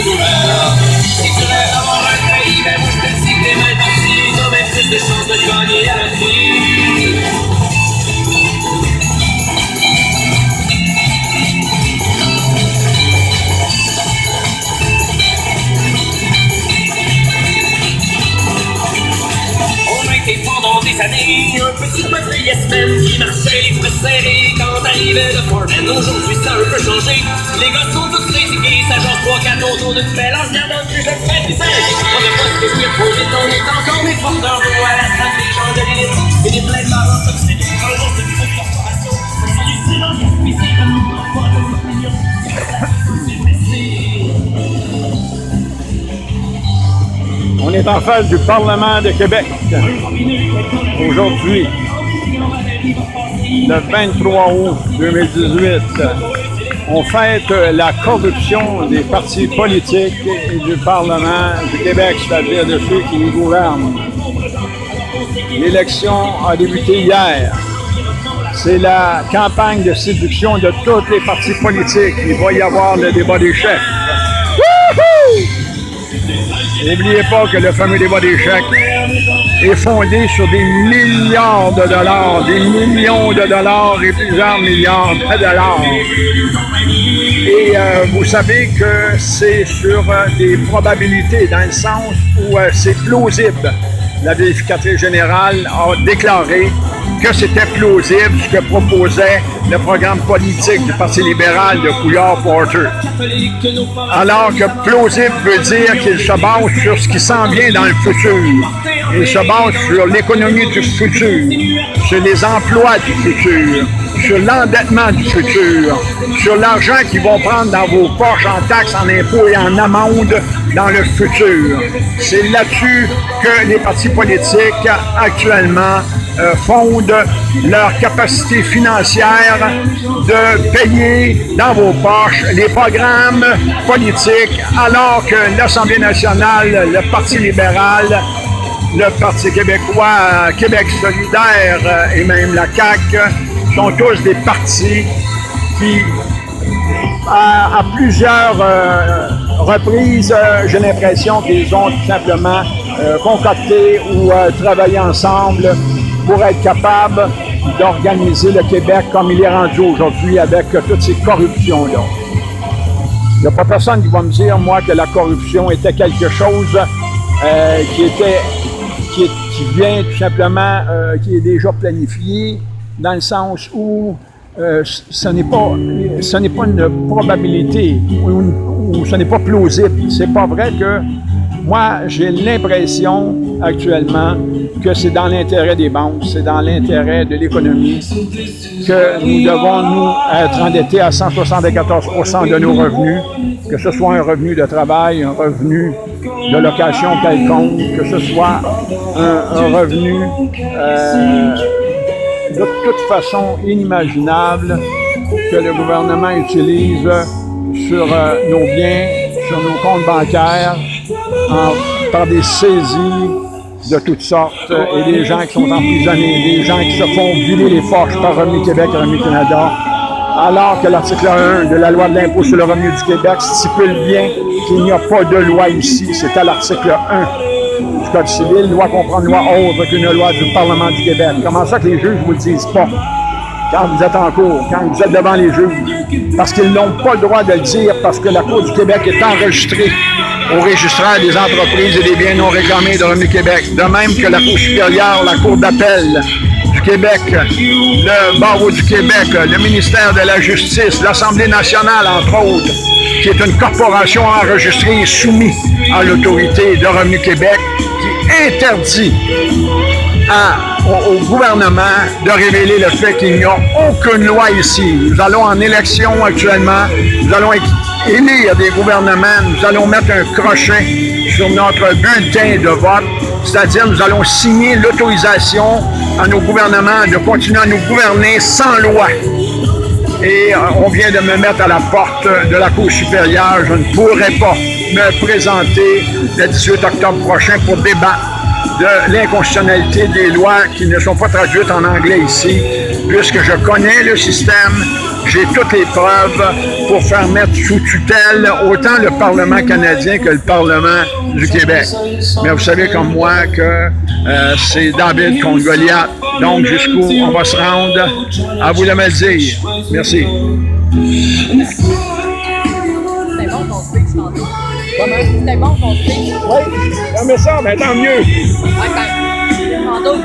gouverne. Si tu rêves avoir un pays, ben moi je te dis que les mains parties, t'as même plus de chances de gagner à la vie. Pendant des années, un petit peuple yes-man qui marchait les fesses serrées quand arrivait le foreman. Aujourd'hui ça a un peu changé, les gars sont tous critiqués, ça change 3-4 autour d'une mélange, regarde un peu, je le fais des ailes. On n'a pas ce que je lui ai posé, on est encore des porteurs de voix à la trappe des gens de l'élite. Et des pleins de marrons toxiques, un jour c'est une fausse corporation. C'est hallucinant, mais c'est comme nous, pas de opinion. C'est messé. On est en face du Parlement de Québec. Aujourd'hui, le 23 août 2018, on fête la corruption des partis politiques et du Parlement du Québec, c'est-à-dire de ceux qui les gouvernent. L'élection a débuté hier. C'est la campagne de séduction de tous les partis politiques. Il va y avoir le débat des chefs. N'oubliez pas que le fameux débat des chèques est fondé sur des milliards de dollars, des millions de dollars et plusieurs milliards de dollars. Et vous savez que c'est sur des probabilités, dans le sens où c'est plausible. La vérificatrice générale a déclaré que c'était plausible ce que proposait le programme politique du Parti libéral de Couillard-Porter. Alors que plausible veut dire qu'il se base sur ce qui s'en vient dans le futur. Il se base sur l'économie du futur, sur les emplois du futur, sur l'endettement du futur, sur l'argent qu'ils vont prendre dans vos poches en taxes, en impôts et en amendes dans le futur. C'est là-dessus que les partis politiques actuellement fondent leur capacité financière de payer dans vos poches les programmes politiques, alors que l'Assemblée nationale, le Parti libéral, le Parti québécois, Québec solidaire et même la CAQ sont tous des partis qui, à plusieurs reprises, j'ai l'impression qu'ils ont tout simplement concocté ou travaillé ensemble pour être capable d'organiser le Québec comme il est rendu aujourd'hui avec toutes ces corruptions-là. Il n'y a pas personne qui va me dire, moi, que la corruption était quelque chose qui vient tout simplement, qui est déjà planifié, dans le sens où ce n'est pas une probabilité ou ce n'est pas plausible. C'est pas vrai que moi, j'ai l'impression actuellement que c'est dans l'intérêt des banques, c'est dans l'intérêt de l'économie que nous devons, nous, être endettés à 174% de nos revenus, que ce soit un revenu de travail, un revenu de location quelconque, que ce soit un revenu de toute façon inimaginable que le gouvernement utilise sur nos biens, sur nos comptes bancaires, par des saisies de toutes sortes, et des gens qui sont emprisonnés, des gens qui se font vider les forges par Revenu Québec et Revenu Canada, alors que l'article 1 de la loi de l'impôt sur le revenu du Québec stipule bien qu'il n'y a pas de loi ici. C'est à l'article 1 du Code civil, loi comprend une loi autre qu'une loi du Parlement du Québec. Comment ça que les juges ne vous le disent pas quand vous êtes en cours, quand vous êtes devant les juges? Parce qu'ils n'ont pas le droit de le dire, parce que la Cour du Québec est enregistrée au registraire des entreprises et des biens non réclamés de Revenu Québec. De même que la Cour supérieure, la Cour d'appel du Québec, le Barreau du Québec, le ministère de la Justice, l'Assemblée nationale, entre autres, qui est une corporation enregistrée et soumise à l'autorité de Revenu Québec, qui interdit au gouvernement de révéler le fait qu'il n'y a aucune loi ici. Nous allons en élection actuellement, nous allons élire des gouvernements, nous allons mettre un crochet sur notre bulletin de vote, c'est-à-dire nous allons signer l'autorisation à nos gouvernements de continuer à nous gouverner sans loi. Et on vient de me mettre à la porte de la Cour supérieure. Je ne pourrai pas me présenter le 18 octobre prochain pour débattre de l'inconstitutionnalité des lois qui ne sont pas traduites en anglais ici, puisque je connais le système, j'ai toutes les preuves pour faire mettre sous tutelle autant le Parlement canadien que le Parlement du Québec. Mais vous savez comme moi que c'est David contre Goliath. Donc jusqu'où on va se rendre, à vous de me le dire. Merci. C'était bon ton speech tantôt. Comment? C'était bon ton speech. Oui, mais ça, mais tant mieux. Ouais, ben, tantôt,